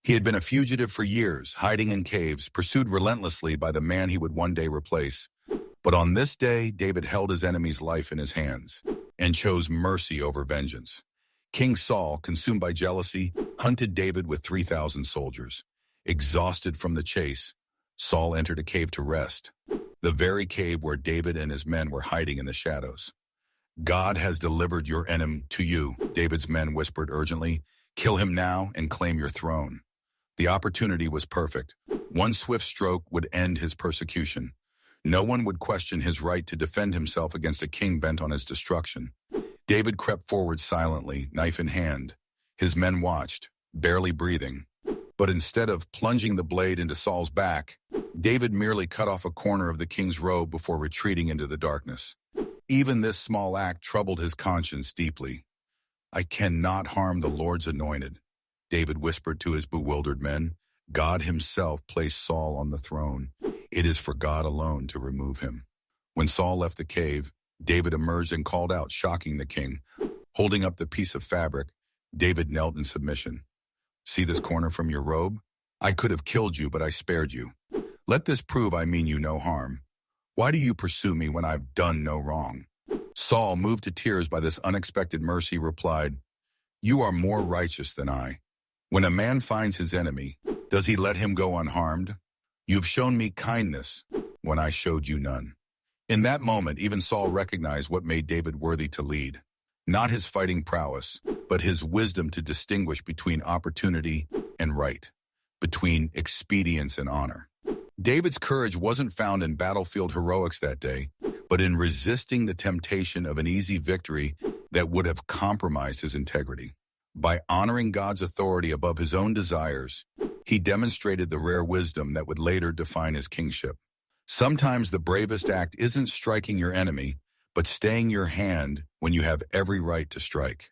He had been a fugitive for years, hiding in caves, pursued relentlessly by the man he would one day replace. But on this day, David held his enemy's life in his hands and chose mercy over vengeance. King Saul, consumed by jealousy, hunted David with 3,000 soldiers. Exhausted from the chase, Saul entered a cave to rest, the very cave where David and his men were hiding in the shadows. "God has delivered your enemy to you," David's men whispered urgently. "Kill him now and claim your throne." The opportunity was perfect. One swift stroke would end his persecution. No one would question his right to defend himself against a king bent on his destruction. David crept forward silently, knife in hand. His men watched, barely breathing. But instead of plunging the blade into Saul's back, David merely cut off a corner of the king's robe before retreating into the darkness. Even this small act troubled his conscience deeply. "I cannot harm the Lord's anointed," David whispered to his bewildered men. "God himself placed Saul on the throne. It is for God alone to remove him." When Saul left the cave, David emerged and called out, shocking the king. Holding up the piece of fabric, David knelt in submission. "See this corner from your robe? I could have killed you, but I spared you. Let this prove I mean you no harm. Why do you pursue me when I've done no wrong?" Saul, moved to tears by this unexpected mercy, replied, "You are more righteous than I. When a man finds his enemy, does he let him go unharmed? You've shown me kindness when I showed you none." In that moment, even Saul recognized what made David worthy to lead. Not his fighting prowess, but his wisdom to distinguish between opportunity and right, between expedience and honor. David's courage wasn't found in battlefield heroics that day, but in resisting the temptation of an easy victory that would have compromised his integrity. By honoring God's authority above his own desires, he demonstrated the rare wisdom that would later define his kingship. Sometimes the bravest act isn't striking your enemy, but staying your hand when you have every right to strike.